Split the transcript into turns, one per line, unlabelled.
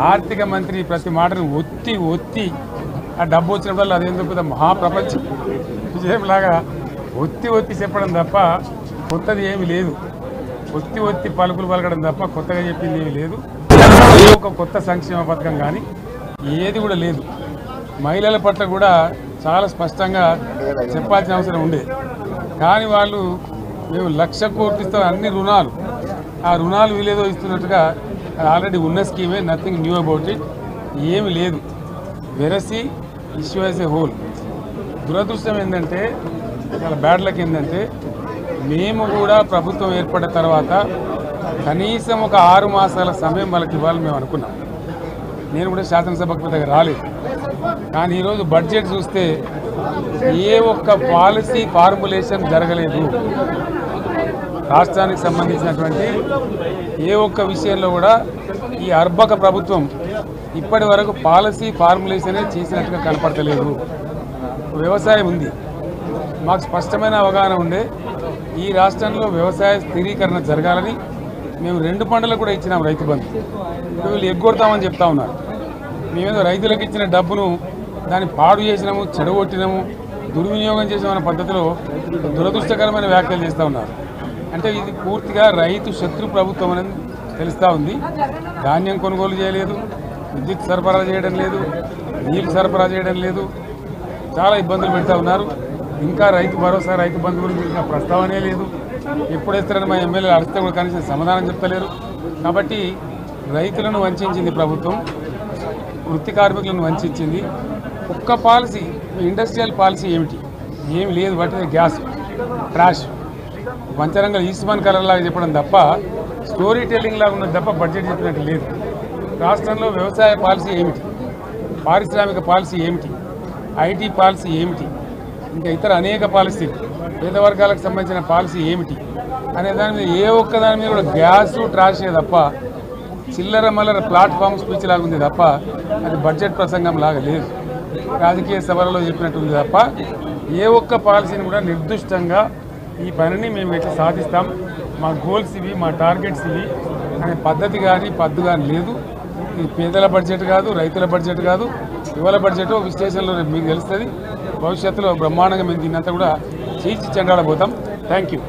ఆర్థిక మంత్రి ప్రతి మాటను ఒత్తి ఒత్తి ఆ డబ్బు వచ్చినప్పుడు అదేందుకు పెద్ద మహాప్రపంచ విజయంలాగా ఒత్తి ఒత్తి చెప్పడం తప్ప కొత్తది ఏమీ లేదు. ఒత్తి ఒత్తి పలుకులు పలకడం తప్ప కొత్తగా చెప్పింది ఏమీ లేదు. ఒక కొత్త సంక్షేమ పథకం కానీ ఏది కూడా లేదు. మహిళల పట్ల కూడా చాలా స్పష్టంగా చెప్పాల్సిన అవసరం ఉండే. కానీ వాళ్ళు మేము 1,00,000 కోట్లు ఇస్తాం అన్ని రుణాలు, ఆ రుణాలు వీలేదో ఇస్తున్నట్టుగా అది ఆల్రెడీ ఉన్న స్కీమే, నథింగ్ న్యూ అబౌట్ ఇట్, ఏమి లేదు. వెరసి ఇష్యూ యాజ్ ఏ హోల్. దురదృష్టం ఏంటంటే, చాలా బ్యాడ్ లక్ ఏంటంటే, మేము కూడా ప్రభుత్వం ఏర్పడిన తర్వాత కనీసం ఒక 6 మాసాల సమయం వాళ్ళకి ఇవ్వాలని మేము అనుకున్నాం. నేను కూడా శాసనసభకు దగ్గర రాలేదు. కానీ ఈరోజు బడ్జెట్ చూస్తే ఏ ఒక్క పాలసీ ఫార్ములేషన్ జరగలేదు. రాష్ట్రానికి సంబంధించినటువంటి ఏ ఒక్క విషయంలో కూడా ఈ అర్భక ప్రభుత్వం ఇప్పటి వరకు పాలసీ ఫార్ములేషనే చేసినట్టుగా కనపడతలేదు. వ్యవసాయం ఉంది, మాకు స్పష్టమైన అవగాహన ఉండే ఈ రాష్ట్రంలో వ్యవసాయ స్థిరీకరణ జరగాలని మేము 2 పంటలకు కూడా ఇచ్చినాం రైతు బంధు. వీళ్ళు ఎగ్గొడతామని చెప్తా ఉన్నారు. మేమేదో రైతులకు ఇచ్చిన డబ్బును దాన్ని పాడు చేసినాము, చెడగొట్టినాము, దుర్వినియోగం చేసామన్న పద్ధతిలో దురదృష్టకరమైన వ్యాఖ్యలు చేస్తూ ఉన్నారు. అంటే ఇది పూర్తిగా రైతు శత్రు ప్రభుత్వం అనేది తెలుస్తూ ఉంది. ధాన్యం కొనుగోలు చేయలేదు, విద్యుత్ సరఫరా చేయడం లేదు, నీళ్ళు సరఫరా చేయడం లేదు, చాలా ఇబ్బందులు పెడతా ఉన్నారు. ఇంకా రైతు భరోసా, రైతు బంధు గురించి ఇంకా ప్రస్తావనే లేదు. ఎప్పుడేస్తారని మా ఎమ్మెల్యేలు అడిగితే కూడా కనీసం సమాధానం చెప్తలేరు. కాబట్టి రైతులను వంచింది ప్రభుత్వం, వృత్తి కార్మికులను వంచింది. ఒక్క పాలసీ, ఇండస్ట్రియల్ పాలసీ ఏమిటి? ఏమి లేదు. బట్టి గ్యాస్ ట్రాష్ పంచరంగం ఈస్మాన్ కలర్ లాగా చెప్పడం తప్ప, స్టోరీ టెల్లింగ్ లాగా ఉన్నది తప్ప బడ్జెట్ చెప్పినట్టు లేదు. రాష్ట్రంలో వ్యవసాయ పాలసీ ఏమిటి, పారిశ్రామిక పాలసీ ఏమిటి, ఐటీ పాలసీ ఏమిటి, ఇంకా ఇతర అనేక పాలసీలు, పేద వర్గాలకు సంబంధించిన పాలసీ ఏమిటి అనే దాని మీద ఏ ఒక్క దాని మీద కూడా గ్యాసు ట్రాషే తప్ప, చిల్లర మల్లర ప్లాట్ఫామ్ స్పీచ్ లాగా ఉంది తప్ప అది బడ్జెట్ ప్రసంగం లాగా లేదు. రాజకీయ సభలలో చెప్పినట్టుంది తప్ప ఏ ఒక్క పాలసీని కూడా నిర్దిష్టంగా ఈ పనిని మేము ఎట్లా సాధిస్తాం, మా గోల్స్ ఇవి, మా టార్గెట్స్ ఇవి అనే పద్ధతి కానీ పద్దు కానీ లేదు. ఇది పేదల బడ్జెట్ కాదు, రైతుల బడ్జెట్ కాదు, యువల బడ్జెట్. విశ్లేషణలో మీకు తెలుస్తుంది. భవిష్యత్తులో బ్రహ్మాండంగా మేము దీన్నంతా కూడా చీల్చి చెండాడబోతాం. Thank you.